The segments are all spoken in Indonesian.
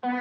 Ingin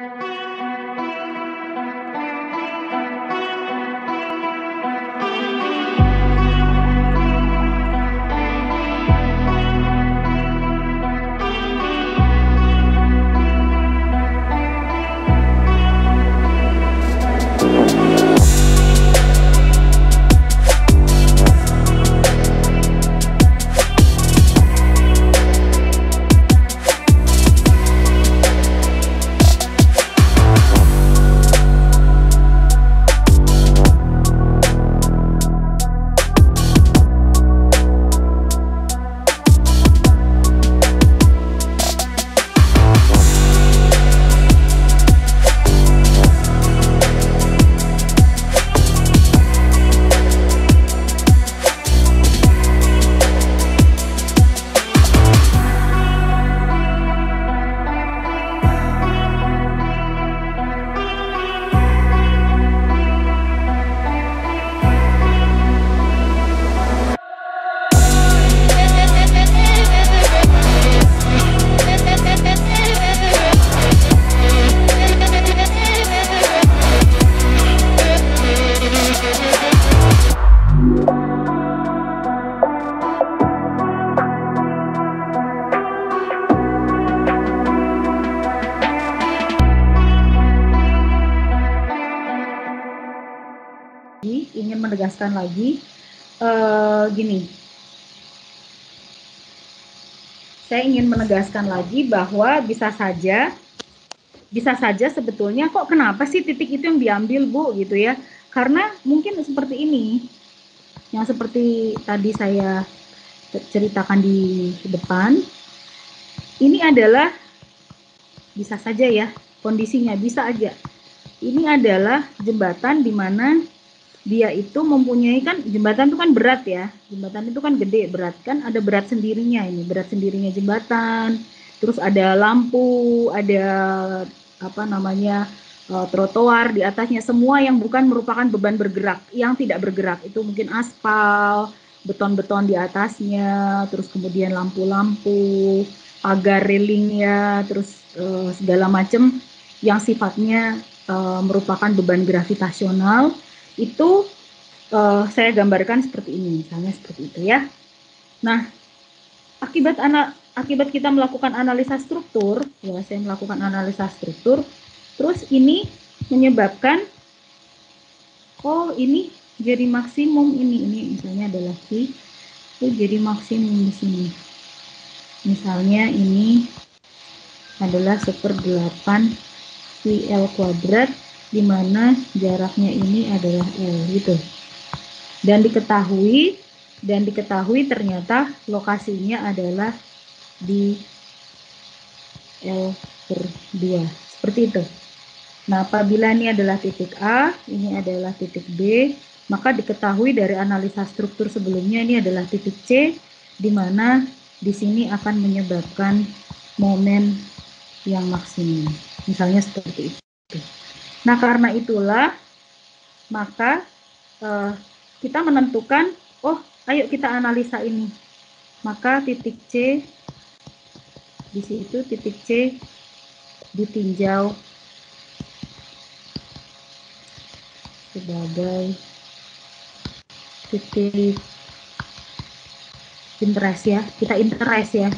menegaskan lagi, gini, saya ingin menegaskan lagi bahwa bisa saja sebetulnya kok kenapa sih titik itu yang diambil Bu gitu ya, karena mungkin seperti ini, yang seperti tadi saya ceritakan di depan, ini adalah bisa saja ya kondisinya, bisa aja ini adalah jembatan di mana dia itu mempunyai, kan jembatan itu kan berat ya, jembatan itu kan gede, berat kan, ada berat sendirinya, ini berat sendirinya jembatan, terus ada lampu, ada apa namanya trotoar di atasnya, semua yang bukan merupakan beban bergerak, yang tidak bergerak itu mungkin aspal, beton-beton di atasnya, terus kemudian lampu-lampu, pagar railingnya, terus segala macam yang sifatnya merupakan beban gravitasional. Itu saya gambarkan seperti ini, misalnya seperti itu ya. Nah, akibat kita melakukan analisa struktur, ya saya melakukan analisa struktur, terus ini menyebabkan, oh ini jadi maksimum, ini misalnya adalah Q, itu jadi maksimum di sini. Misalnya ini adalah 1/8 QL kuadrat, di mana jaraknya ini adalah L gitu. Dan diketahui ternyata lokasinya adalah di L/2 seperti itu. Nah, apabila ini adalah titik A, ini adalah titik B, maka diketahui dari analisa struktur sebelumnya ini adalah titik C, di mana di sini akan menyebabkan momen yang maksimum. Misalnya seperti itu. Nah, karena itulah maka kita menentukan, oh ayo kita analisa ini. Maka titik C, di situ titik C ditinjau sebagai titik interest ya, kita interest ya.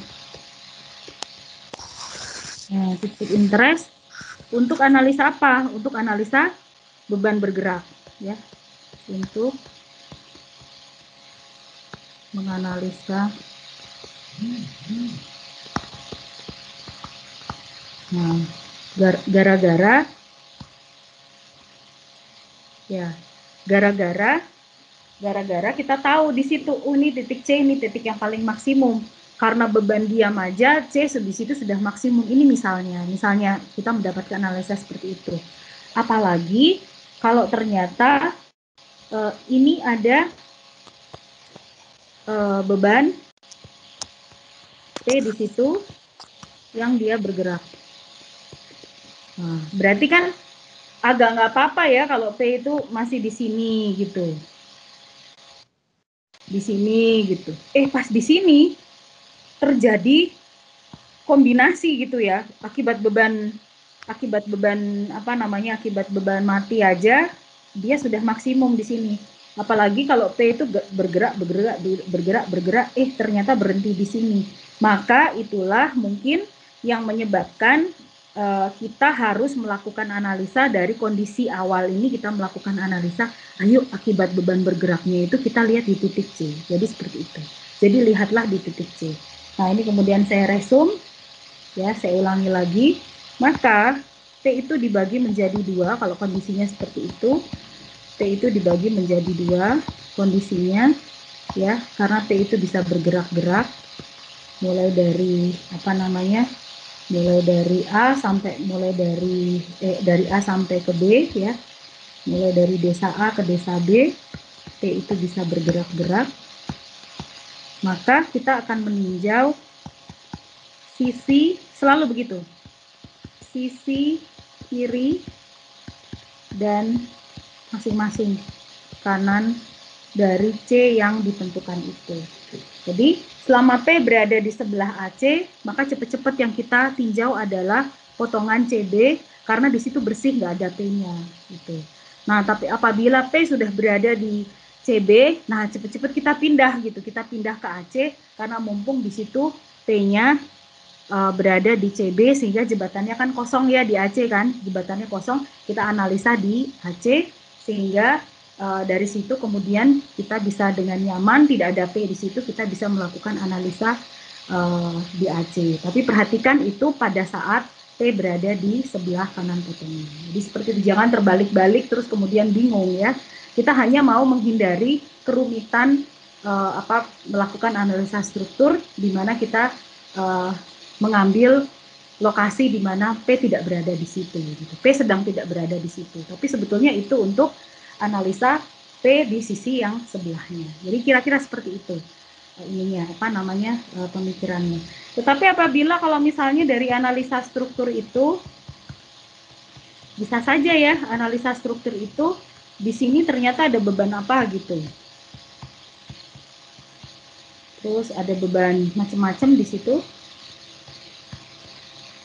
Nah, titik interest untuk analisa apa? Untuk analisa beban bergerak ya. Untuk menganalisa nah, gara-gara kita tahu di situ ini titik C, ini titik yang paling maksimum. Karena beban diam aja C di situ sudah maksimum. Ini misalnya kita mendapatkan analisa seperti itu. Apalagi kalau ternyata ini ada beban P di situ yang dia bergerak. Nah, berarti kan agak nggak apa-apa ya kalau P itu masih di sini gitu. Di sini gitu. Pas di sini terjadi kombinasi gitu ya, akibat beban akibat beban akibat beban mati aja dia sudah maksimum di sini. Apalagi kalau P itu bergerak ternyata berhenti di sini. Maka itulah mungkin yang menyebabkan kita harus melakukan analisa dari kondisi awal ini. Kita melakukan analisa, ayo akibat beban bergeraknya itu kita lihat di titik C. Jadi seperti itu. Jadi lihatlah di titik C. Nah, ini kemudian saya resume, ya, saya ulangi lagi. Maka T itu dibagi menjadi 2 kalau kondisinya seperti itu. T itu dibagi menjadi 2 kondisinya, ya, karena T itu bisa bergerak-gerak mulai dari mulai dari A sampai dari A sampai ke B, ya, mulai dari desa A ke desa B, T itu bisa bergerak-gerak. Maka kita akan meninjau sisi, selalu begitu, sisi kiri dan masing-masing kanan dari C yang ditentukan itu. Jadi selama P berada di sebelah AC, maka cepat-cepat yang kita tinjau adalah potongan CB, karena di situ bersih, nggak ada P-nya. Gitu. Nah, tapi apabila P sudah berada di CB, nah cepat-cepat kita pindah gitu, kita pindah ke AC, karena mumpung di situ P-nya berada di CB, sehingga jebatannya kan kosong ya di AC kan, jebatannya kosong, kita analisa di AC, sehingga dari situ kemudian kita bisa dengan nyaman, tidak ada P di situ, kita bisa melakukan analisa di AC. Tapi perhatikan itu pada saat P berada di sebelah kanan potongan. Jadi seperti itu, jangan terbalik-balik terus kemudian bingung ya. Kita hanya mau menghindari kerumitan melakukan analisa struktur di mana kita mengambil lokasi di mana P tidak berada di situ. Gitu. P sedang tidak berada di situ. Tapi sebetulnya itu untuk analisa P di sisi yang sebelahnya. Jadi kira-kira seperti itu pemikirannya. Tetapi apabila kalau misalnya dari analisa struktur itu bisa saja ya, analisa struktur itu di sini ternyata ada beban apa gitu. Terus ada beban macam-macam di situ.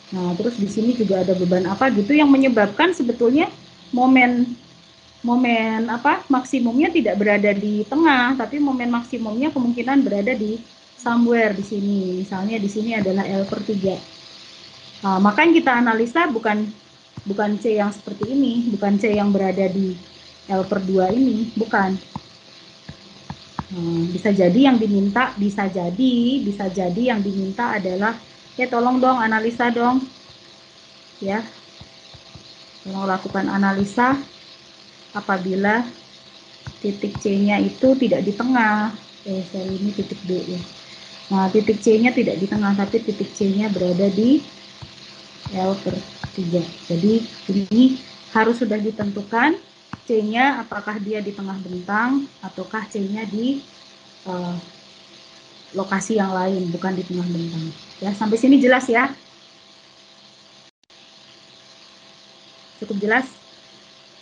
Nah, terus di sini juga ada beban apa gitu yang menyebabkan sebetulnya momen maksimumnya tidak berada di tengah, tapi momen maksimumnya kemungkinan berada di somewhere di sini. Misalnya di sini adalah L/3. Nah, maka yang kita analisa bukan C yang seperti ini, bukan C yang berada di L/2 ini, bukan. Bisa jadi yang diminta adalah ya tolong dong analisa dong, ya, tolong lakukan analisa apabila titik C-nya itu tidak di tengah. Ini titik B ya. Nah, titik C-nya tidak di tengah, tapi titik C-nya berada di L/3. Jadi ini harus sudah ditentukan C-nya apakah dia di tengah bentang ataukah C-nya di lokasi yang lain, bukan di tengah bentang. Ya, sampai sini jelas ya? Cukup jelas?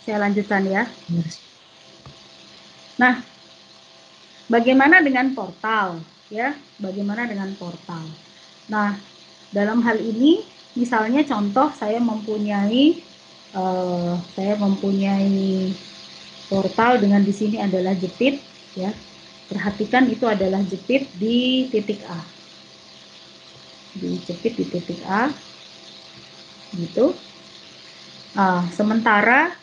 Saya lanjutkan ya. Nah, bagaimana dengan portal? Ya, bagaimana dengan portal? Nah, dalam hal ini, misalnya contoh saya mempunyai portal dengan di sini adalah jepit, ya. Perhatikan itu adalah jepit di titik A. Dijepit di titik A, gitu. Sementara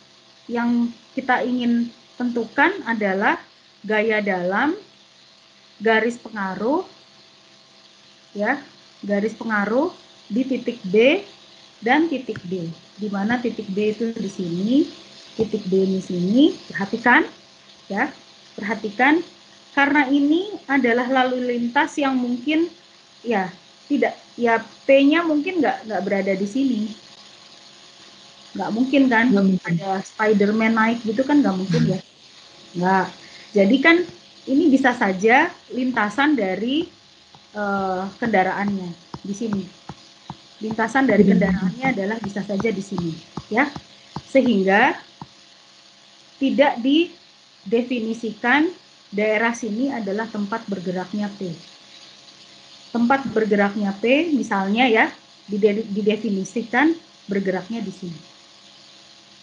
yang kita ingin tentukan adalah gaya dalam, garis pengaruh, ya, garis pengaruh di titik B dan titik D. Di mana titik B itu di sini, titik D di sini. Perhatikan, ya, perhatikan. Karena ini adalah lalu lintas yang mungkin, ya, tidak, ya, P-nya mungkin nggak berada di sini. Nggak mungkin kan, ada Spiderman naik gitu kan, nggak mungkin ya. Nggak. Jadi kan ini bisa saja lintasan dari kendaraannya di sini. Lintasan dari kendaraannya adalah bisa saja di sini, ya. Sehingga tidak didefinisikan daerah sini adalah tempat bergeraknya P. Tempat bergeraknya P misalnya ya didefinisikan bergeraknya di sini.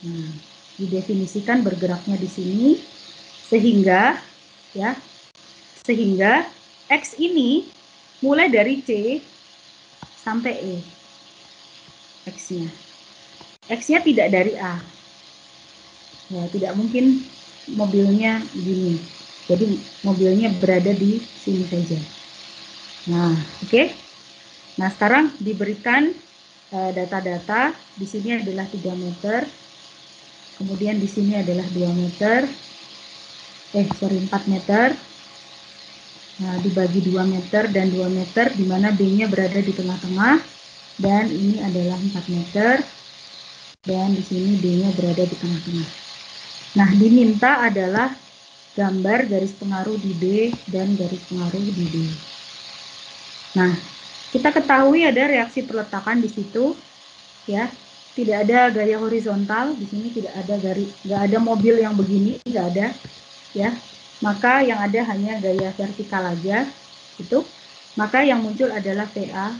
Nah, didefinisikan bergeraknya di sini sehingga ya, sehingga X ini mulai dari C sampai E. X-nya. X-nya tidak dari A. Ya, tidak mungkin mobilnya gini. Jadi mobilnya berada di sini saja. Nah, oke. Nah, sekarang diberikan data-data. Di sini adalah 3 meter. Kemudian di sini adalah 2 meter. 4 meter. Nah, dibagi 2 meter dan 2 meter, di mana B-nya berada di tengah-tengah. Dan ini adalah 4 meter. Dan di sini D-nya berada di tengah-tengah. Nah, diminta adalah gambar garis pengaruh di B dan garis pengaruh di D. Nah, kita ketahui ada reaksi perletakan di situ, ya. Tidak ada gaya horizontal di sini, tidak ada nggak ada mobil yang begini, nggak ada, ya. Maka yang ada hanya gaya vertikal aja, itu. Maka yang muncul adalah PA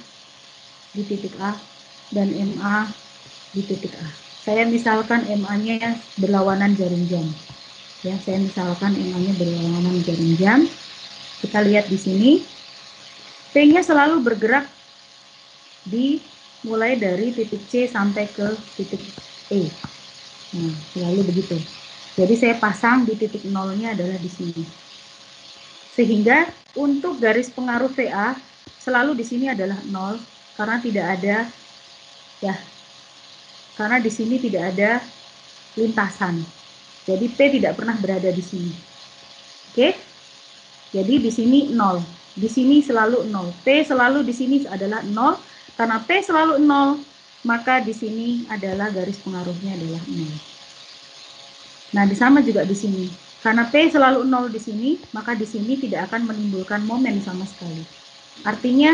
di titik A dan MA di titik A. Saya misalkan MA-nya berlawanan jarum jam. Ya, saya misalkan MA-nya berlawanan jarum jam. Kita lihat di sini, P-nya selalu bergerak mulai dari titik C sampai ke titik E. Nah, selalu begitu. Jadi saya pasang di titik nolnya adalah di sini. Sehingga untuk garis pengaruh VA selalu di sini adalah 0 karena tidak ada, ya, karena di sini tidak ada lintasan. Jadi P tidak pernah berada di sini. Oke? Jadi di sini 0. Di sini selalu 0. P selalu di sini adalah 0. Karena P selalu 0, maka di sini adalah garis pengaruhnya adalah 0. Nah, sama juga di sini. Karena P selalu 0 di sini, maka di sini tidak akan menimbulkan momen sama sekali. Artinya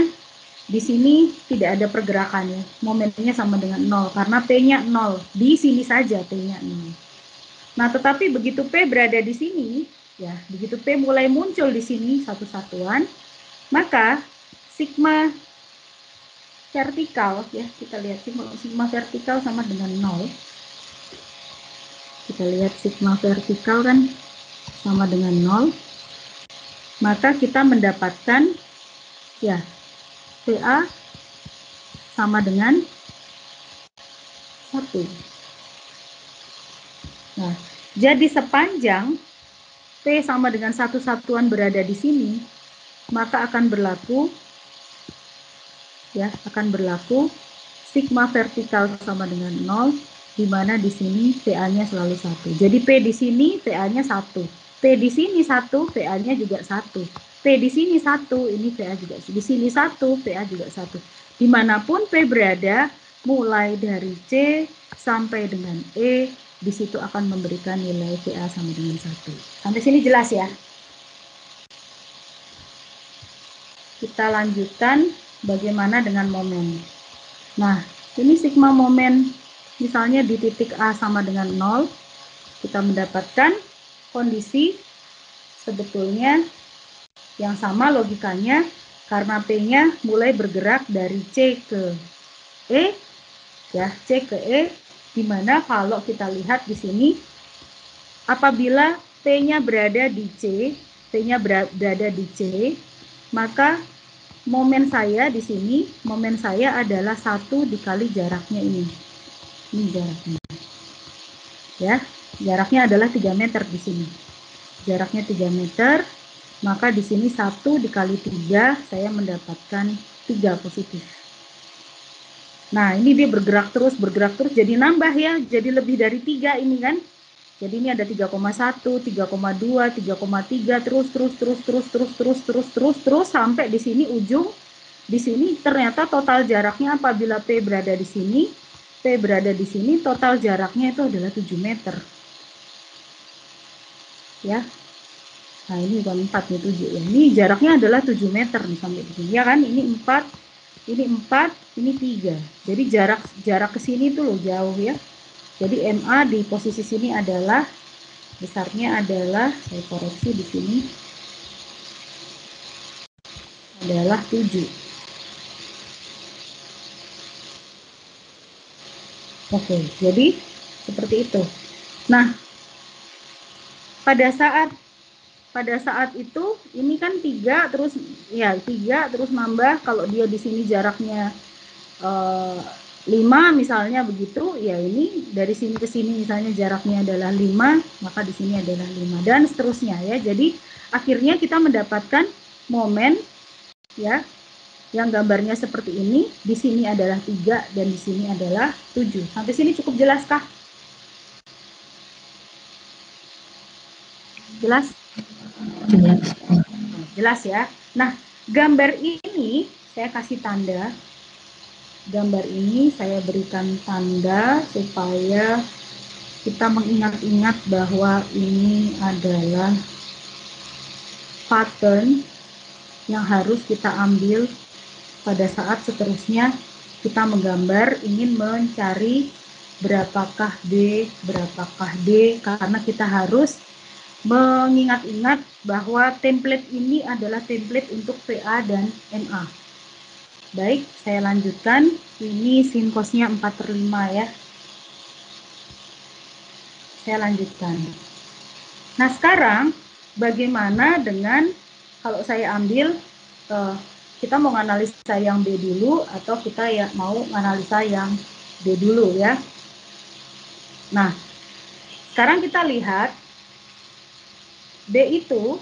di sini tidak ada pergerakan, ya. Momennya sama dengan 0 karena P-nya 0. Di sini saja P-nya 0. Nah, tetapi begitu P berada di sini, ya, begitu P mulai muncul di sini satu satuan, maka sigma vertikal, ya, kita lihat sigma vertikal sama dengan 0. Kita lihat sigma vertikal kan sama dengan 0. Maka kita mendapatkan, ya, PA sama dengan 1. Nah, jadi sepanjang P sama dengan satu satuan berada di sini, maka akan berlaku, ya, akan berlaku sigma vertikal sama dengan 0, di mana di sini PA-nya selalu 1. Jadi P di sini PA-nya 1. P di sini 1, PA-nya juga 1. P di sini 1, ini PA juga. Di sini 1, PA juga 1. Dimanapun P berada, mulai dari C sampai dengan E, di situ akan memberikan nilai PA sama dengan 1. Sampai sini jelas, ya? Kita lanjutkan bagaimana dengan momen. Nah, ini sigma momen, misalnya di titik A sama dengan 0, kita mendapatkan kondisi sebetulnya yang sama logikanya, karena P-nya mulai bergerak dari C ke E, ya, C ke E, di mana kalau kita lihat di sini, apabila P-nya berada di C, P-nya berada di C, maka momen saya di sini, momen saya adalah 1 dikali jaraknya ini. Ini jaraknya. Ya, jaraknya adalah 3 meter di sini. Jaraknya 3 meter, maka di sini 1 dikali 3, saya mendapatkan 3 positif. Nah, ini dia bergerak terus, jadi nambah, ya, jadi lebih dari 3 ini kan. Jadi ini ada 3,1, 3,2, 3,3, terus sampai di sini ujung. Di sini ternyata total jaraknya apabila P berada di sini, P berada di sini, total jaraknya itu adalah 7 meter. Ya. Nah, ini bukan 4 nih, 7 ya. Ini jaraknya adalah 7 meter nih sampai di sini. Ya kan? Ini 4, ini 4, ini 3. Jadi jarak ke sini tuh loh jauh, ya. Jadi MA di posisi sini adalah besarnya adalah, saya koreksi di sini, adalah 7. Oke, jadi seperti itu. Nah, pada saat itu ini kan 3 terus ya 3 terus nambah, kalau dia di sini jaraknya 5 misalnya begitu, ya ini dari sini ke sini misalnya jaraknya adalah 5, maka di sini adalah 5 dan seterusnya ya. Jadi akhirnya kita mendapatkan momen ya yang gambarnya seperti ini, di sini adalah 3 dan di sini adalah 7. Sampai sini cukup jelas kah? Jelas? Jelas. Jelas ya. Nah, gambar ini saya kasih tanda. Gambar ini saya berikan tanda supaya kita mengingat-ingat bahwa ini adalah pattern yang harus kita ambil pada saat seterusnya kita menggambar, ingin mencari berapakah B, berapakah D, karena kita harus mengingat-ingat bahwa template ini adalah template untuk PA dan MA. Baik, saya lanjutkan. Ini sin cosnya 4/5 ya. Saya lanjutkan. Nah, sekarang bagaimana dengan kalau saya ambil kita mau analisa yang B dulu atau kita ya mau analisa yang B dulu ya. Nah, sekarang kita lihat B itu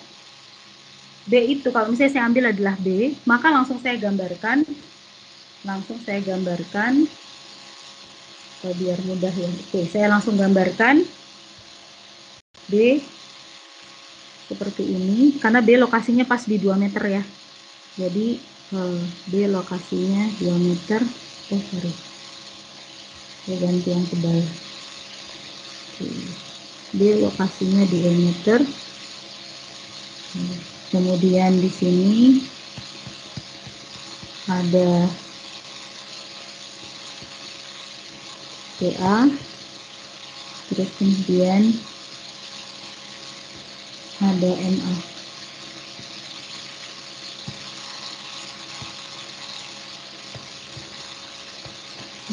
kalau misalnya saya ambil adalah B, maka langsung saya gambarkan biar mudah ya. Oke, saya langsung gambarkan B seperti ini, karena B lokasinya pas di 2 meter ya. Jadi B lokasinya 2 meter. Sorry, saya ganti yang tebal. B lokasinya di 2 meter. Kemudian di sini ada PA, terus kemudian ada MA.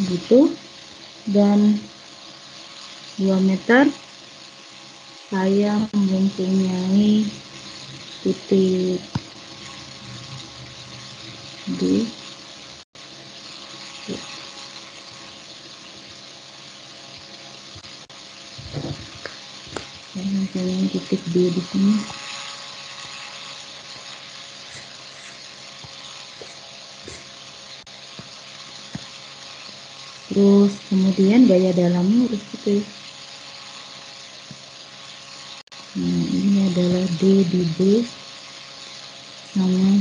Begitu. Dan 2 meter saya mempunyai titik D. Saya mempunyai titik D di sini. Terus kemudian gaya dalamnya harus gitu ya. Nah, ini adalah D di B sama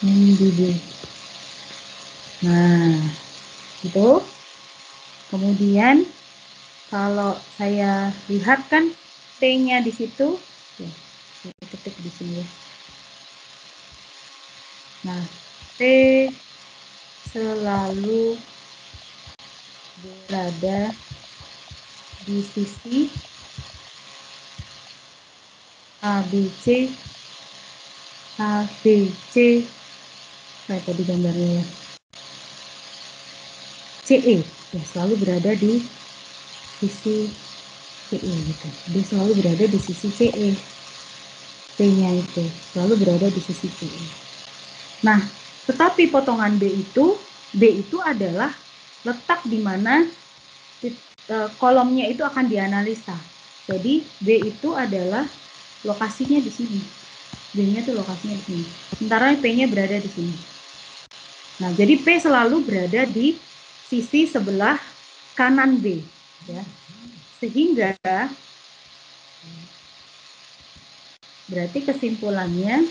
M di B. Nah, itu. Kemudian kalau saya lihat kan T-nya di situ, ya, saya ketik di sini ya. Nah, T selalu berada di sisi ABC, ABC, saya tadi gambarnya ya, CE, ya selalu berada di sisi CE gitu. Dia selalu berada di sisi CE. T-nya itu selalu berada di sisi CE. Nah, tetapi potongan B itu adalah letak di mana kolomnya itu akan dianalisa. Jadi B itu adalah lokasinya di sini. B-nya itu lokasinya di sini. Sementara P-nya berada di sini. Nah, jadi P selalu berada di sisi sebelah kanan B, ya. Sehingga berarti kesimpulannya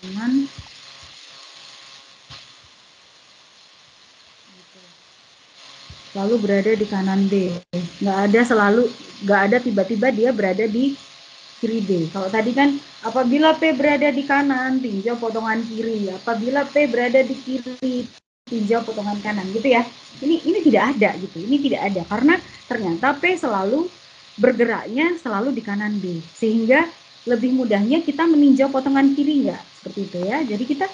kanan selalu berada di kanan B. Nggak ada tiba-tiba dia berada di kiri B. Kalau tadi kan apabila P berada di kanan, tinjau potongan kiri. Apabila P berada di kiri, tinjau potongan kanan, gitu ya. Ini tidak ada gitu. Ini tidak ada karena ternyata P selalu bergeraknya selalu di kanan B. Sehingga lebih mudahnya kita meninjau potongan kiri nggak? Seperti itu ya. Jadi kita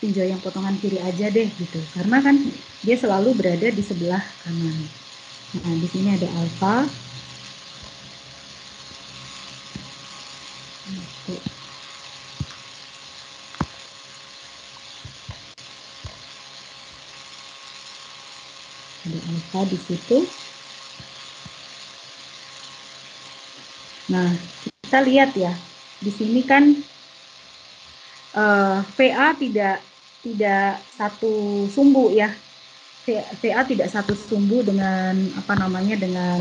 tinjau yang potongan kiri aja deh gitu. Karena kan dia selalu berada di sebelah kanan. Nah, di sini ada alfa. Ada alfa di situ. Nah, kita lihat ya. Di sini kan VA tidak satu sumbu ya. VA tidak satu sumbu dengan apa namanya dengan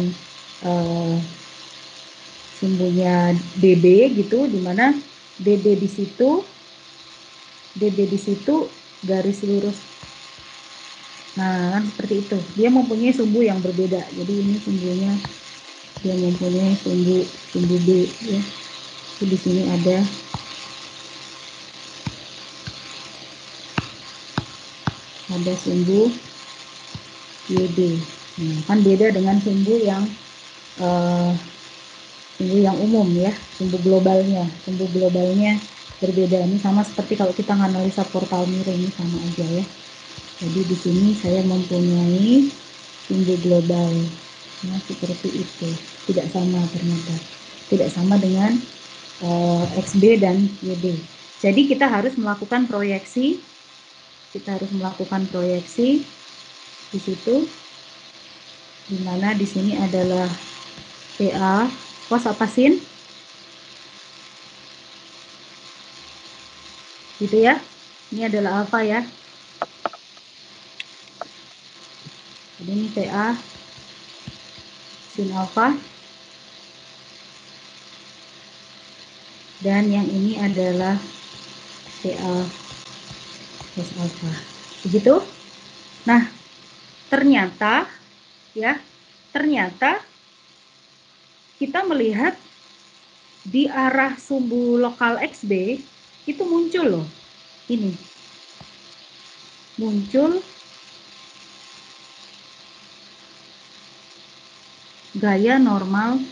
sumbunya DB gitu, dimana DB di situ garis lurus. Nah, kan seperti itu. Dia mempunyai sumbu yang berbeda. Jadi ini sumbunya dia mempunyai sumbu B ya. Jadi di sini ada sumbu YB. Nah, kan beda dengan sumbu yang umum ya, sumbu globalnya berbeda. Ini sama seperti kalau kita menganalisa portal miring, ini sama aja ya. Jadi di sini saya mempunyai sumbu global, nah seperti itu. Tidak sama ternyata, tidak sama dengan XB dan YB. Jadi kita harus melakukan proyeksi. Di situ, dimana di sini adalah PA cos apa sin, gitu ya. Ini adalah alfa ya. Jadi ini PA sin alfa, dan yang ini adalah PA cos alfa. Begitu. Nah, ternyata kita melihat di arah sumbu lokal XB itu muncul loh. Ini muncul gaya normal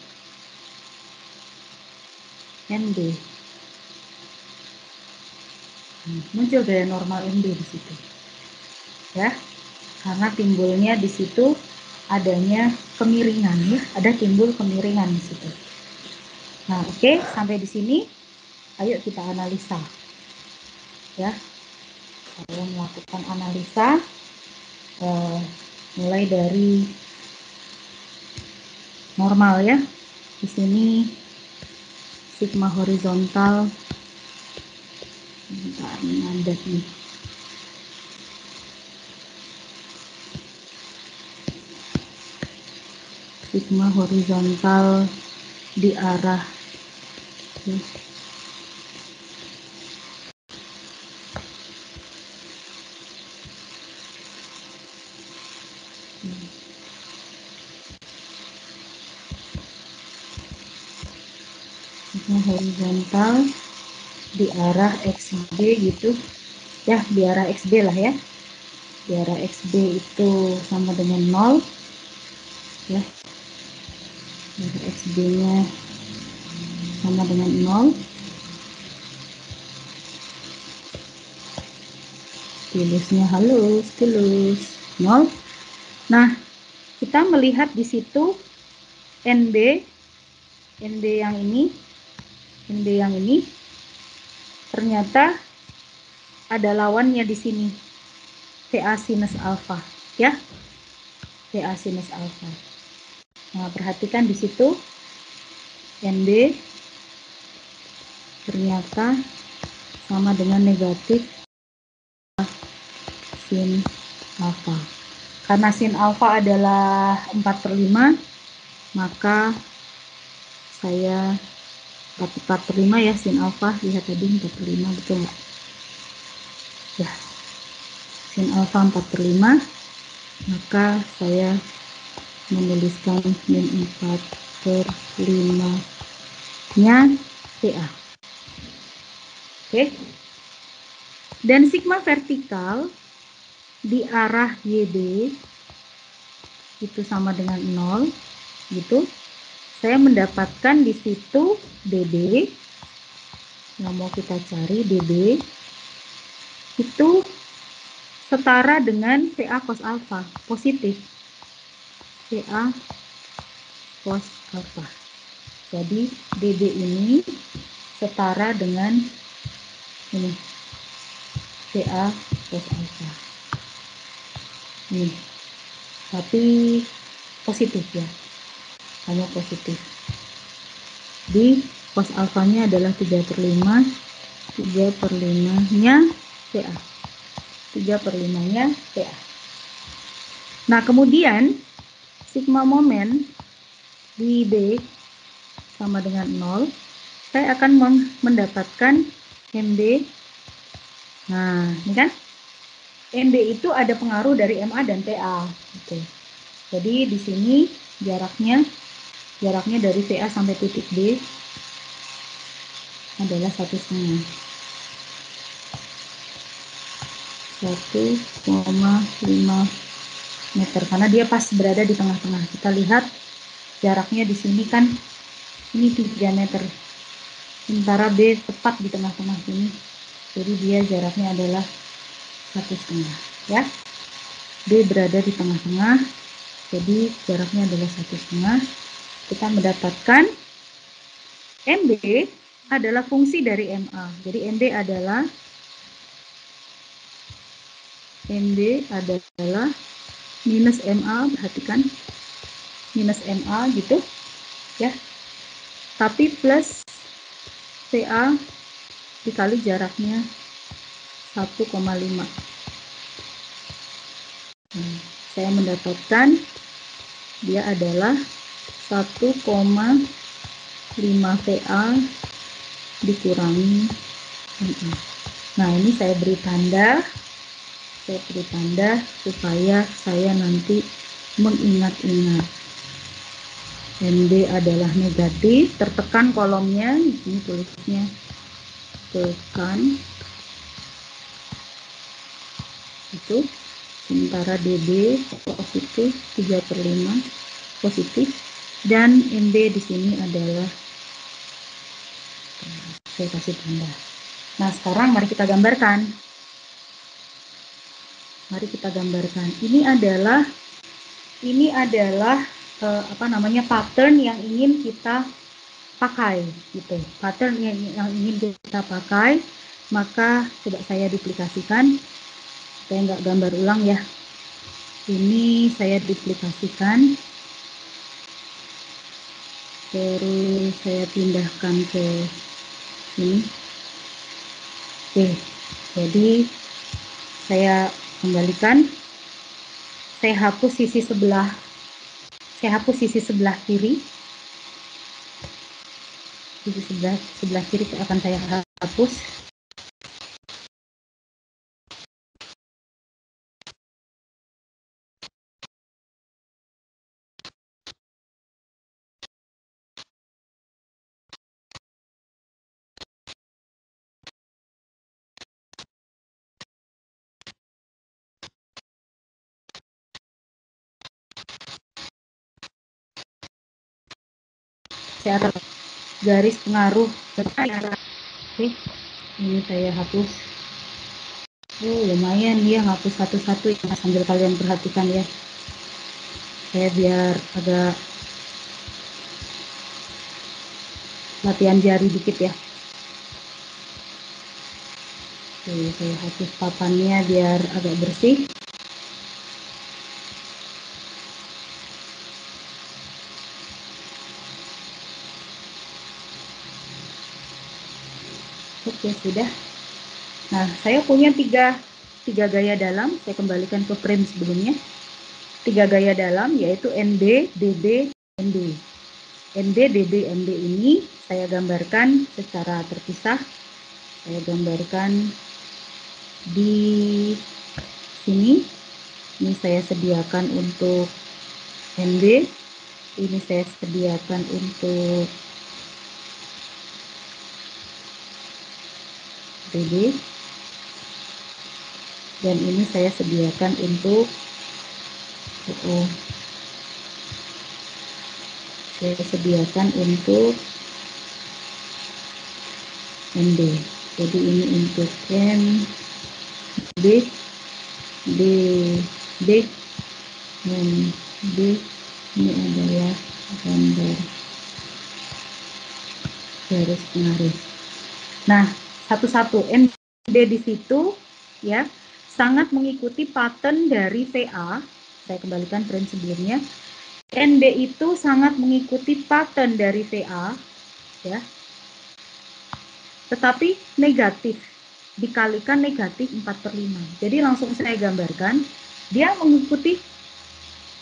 NB. Muncul gaya normal NB di situ. Ya. Karena timbulnya di situ adanya kemiringan ya, ada timbul kemiringan di situ. Nah, oke, sampai di sini ayo kita analisa. Ya. Saya melakukan analisa mulai dari normal ya. Di sini sigma horizontal, ini ada nih. Sigma horizontal di arah horizontal di arah XB gitu ya, di arah XB lah ya, di arah XB itu sama dengan 0 ya, di arah XB nya sama dengan 0, stilusnya halus, stilus 0. Nah, kita melihat di situ NB yang ini ternyata ada lawannya di sini, TA sinus alfa ya, TA sinus alfa. Nah, perhatikan di situ NB ternyata sama dengan negatif sin alfa. Karena sin alfa adalah 4/5, maka saya 4/5 ya sin alfa, lihat tadi 4/5, betul nggak? Ya, sin alfa 4/5, maka saya menuliskan min 4/5 nya TA. Oke. Dan sigma vertikal di arah YB itu sama dengan 0 gitu. Saya mendapatkan di situ DB yang mau kita cari, DB itu setara dengan PA cos alfa, positif. PA cos alfa. Jadi DB ini setara dengan ini, PA cos alfa. Ini, tapi positif ya, hanya positif. Di cos alfanya adalah 3/5, 3/5-nya PA. 3/5-nya PA. Nah, kemudian sigma momen di B sama dengan 0, saya akan mendapatkan MB. Nah, ini kan MB itu ada pengaruh dari MA dan PA gitu. Jadi di sini jaraknya dari PA sampai titik B adalah 1,5 meter, karena dia pas berada di tengah-tengah. Kita lihat jaraknya di sini kan ini 3 meter, sementara B tepat di tengah-tengah sini, jadi dia jaraknya adalah 1,5 ya. B berada di tengah-tengah, jadi jaraknya adalah 1,5. Kita mendapatkan MB adalah fungsi dari MA. Jadi MB adalah minus MA, perhatikan, minus MA gitu ya, tapi plus PA dikali jaraknya 1,5. Saya mendapatkan dia adalah 1,5 PA dikurangi MA. Nah, ini saya beri tanda supaya saya nanti mengingat-ingat. MB adalah negatif, tertekan kolomnya, ini tulisnya tekan itu, sementara DB positif 3/5 positif, dan MB di sini adalah, saya kasih tanda. Nah, sekarang mari kita gambarkan. Ini adalah pattern yang ingin kita pakai gitu. Pattern yang ingin kita pakai, maka coba saya duplikasikan. Saya nggak gambar ulang ya. Ini saya duplikasikan. Terus saya pindahkan ke sini. Oke, jadi saya kembalikan. Saya hapus sisi sebelah kiri. Sisi sebelah kiri akan saya hapus. Saya akan garis pengaruh. Oke, ini saya hapus. Lumayan dia ngapus satu-satu ya, sambil kalian perhatikan ya. Saya biar agak latihan jari dikit ya. Oke, saya hapus papannya biar agak bersih. Oke, sudah. Nah, saya punya tiga gaya dalam. Saya kembalikan ke frame sebelumnya. 3 gaya dalam yaitu NB, DB, MB. NB, DB, MB ini saya gambarkan secara terpisah. Saya gambarkan di sini. Ini saya sediakan untuk NB, ini saya sediakan untuk BB, dan ini saya sediakan untuk OO. Saya sediakan untuk NB. Jadi ini untuk NB, BB, dan B. Ini adalah gambar garis pengaruh. Nah, satu-satu NB di situ ya sangat mengikuti pattern dari VA. Saya kembalikan frame sebelumnya. NB itu sangat mengikuti pattern dari VA ya. Tetapi negatif dikalikan negatif 4/5. Jadi langsung saya gambarkan, dia mengikuti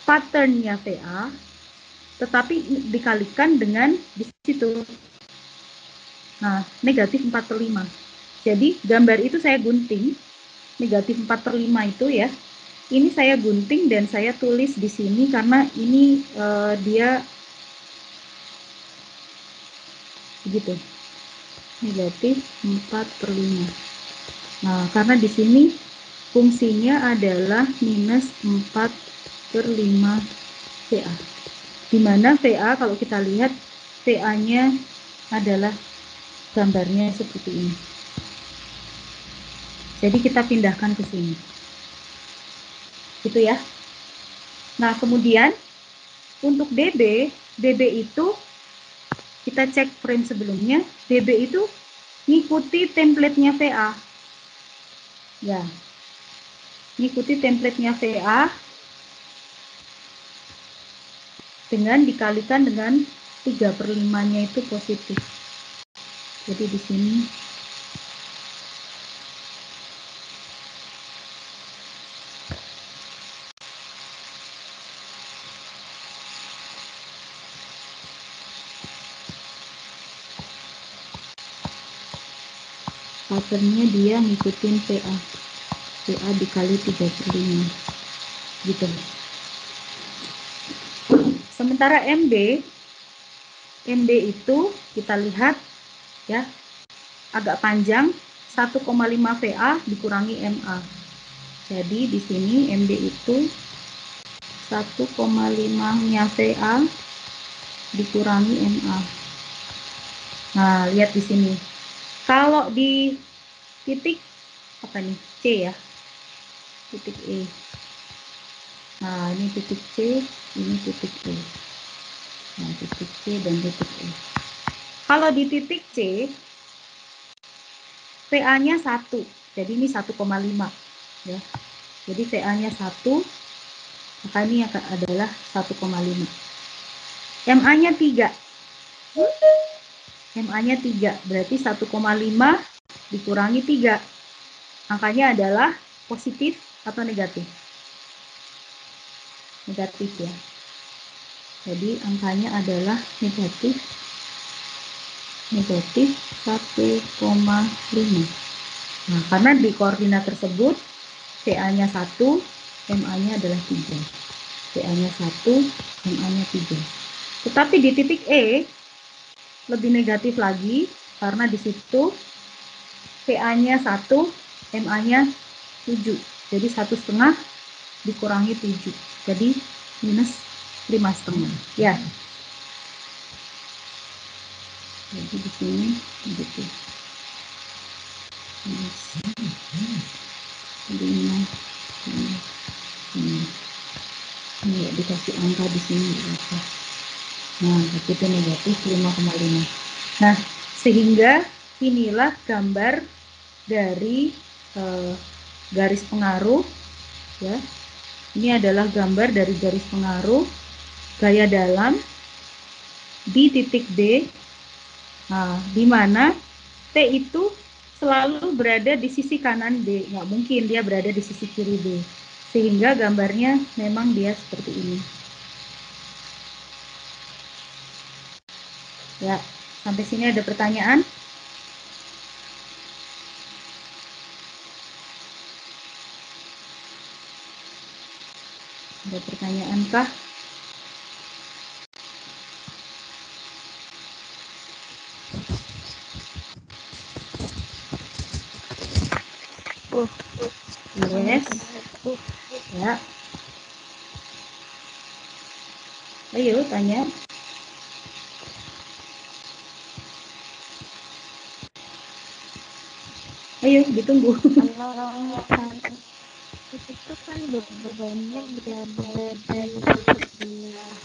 patternnya VA, tetapi dikalikan dengan di situ. Nah, negatif 4/5. Jadi gambar itu saya gunting, negatif 4/5 itu ya, ini saya gunting dan saya tulis di sini karena ini dia begitu, negatif 4/5. Nah, karena di sini fungsinya adalah minus 4/5 VA. Di mana VA kalau kita lihat VA-nya adalah gambarnya seperti ini. Jadi kita pindahkan ke sini. Gitu ya. Nah, kemudian untuk DB, DB itu kita cek frame sebelumnya, DB itu ngikuti template-nya VA. Ya. Ngikuti template-nya VA dengan dikalikan dengan 3/5-nya itu positif. Jadi di sini patternnya dia ngikutin VA. VA dikali 3/5 gitu. Sementara MB itu kita lihat ya agak panjang, 1,5 VA dikurangi MA. Jadi di sini MB itu 1,5-nya VA dikurangi MA. Nah, lihat di sini. Kalau di titik apa nih? C ya. Titik E. Nah, ini titik C, ini titik E. Nah, titik C dan titik E. Kalau di titik C, VA-nya 1. Jadi ini 1,5 ya. Jadi VA-nya 1, maka ini adalah 1,5. MA-nya 3. MA-nya 3, berarti 1,5 dikurangi 3. Angkanya adalah positif atau negatif? Negatif ya. Jadi angkanya adalah negatif 1,5. Nah, karena di koordinat tersebut VA-nya 1, MA-nya adalah 3. VA-nya 1, MA-nya 3. Tetapi di titik E lebih negatif lagi karena di situ VA-nya 1, MA-nya 7. Jadi 1,5 dikurangi 7. Jadi minus 5,5. Ya. Jadi di sini begitu. Minus 5,5. Ini ya, dikasih angka di sini berapa. Nah, begitu negatif 5,5. Nah, sehingga inilah gambar dari garis pengaruh ya. Ini adalah gambar dari garis pengaruh gaya dalam di titik D. Nah, di mana T itu selalu berada di sisi kanan D, nggak mungkin dia berada di sisi kiri D. Sehingga gambarnya memang dia seperti ini. Ya, sampai sini ada pertanyaan? Ada pertanyaan kah? Yes. Ya. Ayo tanya. Ayo ditunggu. Kalau itu kan bebannya berada di sebelah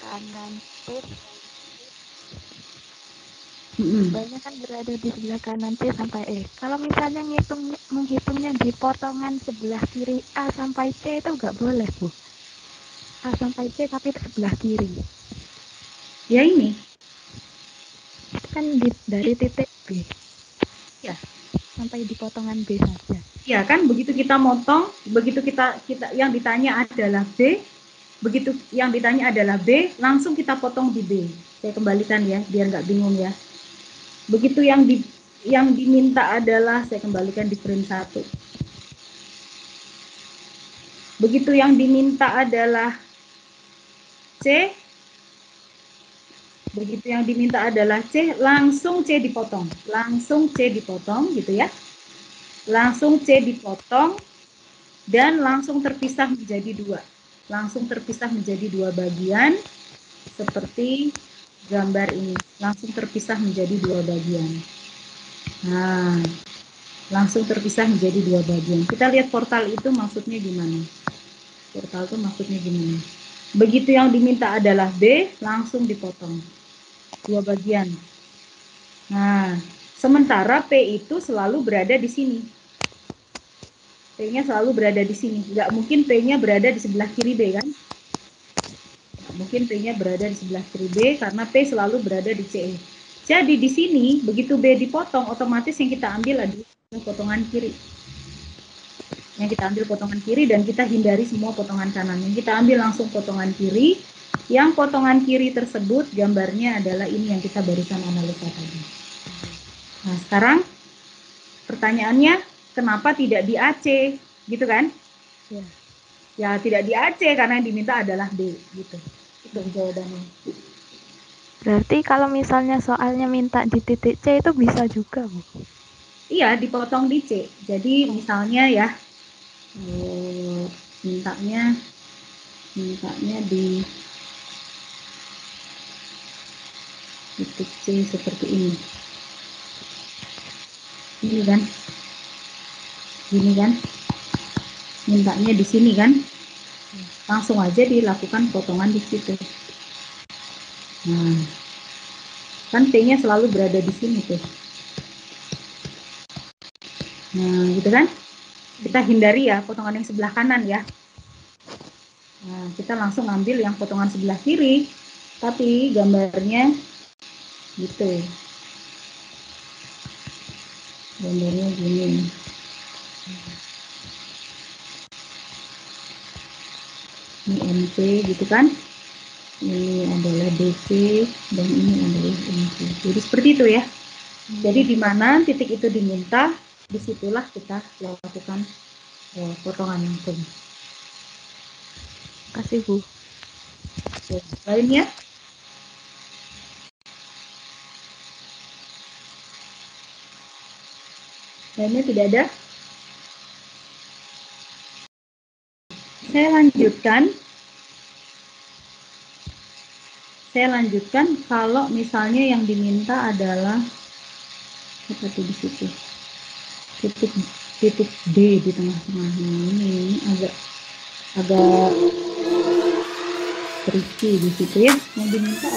kanan T. Bebannya kan berada di sebelah kanan T sampai E. Kalau misalnya menghitungnya di potongan sebelah kiri A sampai C itu nggak boleh, Bu. A sampai C tapi sebelah kiri. Ya ini. Itu kan dari titik B. Ya. Sampai di potongan B saja. Ya kan, begitu kita motong, begitu kita yang ditanya adalah B, begitu yang ditanya adalah B, langsung kita potong di B. Saya kembalikan ya, biar nggak bingung ya. Begitu yang diminta adalah, saya kembalikan di print 1. Begitu yang diminta adalah C, begitu yang diminta adalah C, langsung C dipotong. Langsung C dipotong gitu ya. Langsung C dipotong dan langsung terpisah menjadi 2. Langsung terpisah menjadi 2 bagian seperti gambar ini. Langsung terpisah menjadi 2 bagian. Nah, langsung terpisah menjadi 2 bagian. Kita lihat portal itu maksudnya gimana. Portal itu maksudnya gimana. Begitu yang diminta adalah B, langsung dipotong 2 bagian. Nah, sementara P itu selalu berada di sini. P-nya selalu berada di sini. Nggak mungkin P-nya berada di sebelah kiri B kan? Nggak mungkin P-nya berada di sebelah kiri B karena P selalu berada di CE. Jadi di sini begitu B dipotong, otomatis yang kita ambil adalah potongan kiri. Yang kita ambil potongan kiri dan kita hindari semua potongan kanan. Yang kita ambil langsung potongan kiri. Yang potongan kiri tersebut gambarnya adalah ini yang kita barusan analisa tadi. Nah, sekarang pertanyaannya, kenapa tidak di AC, gitu kan? Ya. Ya tidak di AC karena yang diminta adalah B, gitu. Itu jawabannya. Berarti kalau misalnya soalnya minta di titik C itu bisa juga, Bu? Iya, dipotong di C. Jadi misalnya ya, mintanya di titik C seperti ini. Ini kan, mintanya di sini kan, langsung aja dilakukan potongan di situ. Nah, kan T-nya selalu berada di sini tuh. Nah, gitu kan? Kita hindari ya potongan yang sebelah kanan ya. Nah, kita langsung ambil yang potongan sebelah kiri, tapi gambarnya gitu. Gambarnya gini. Ini MC gitu kan. Ini adalah DC dan ini adalah MC. Jadi seperti itu ya. Jadi di mana titik itu diminta, disitulah kita lakukan potongan langsung. Kasih, Bu. Lainnya? Lainnya tidak ada? Saya lanjutkan kalau misalnya yang diminta adalah apa tuh di situ? Titik D di tengah-tengah. Ini agak tricky di situ ya. Yang diminta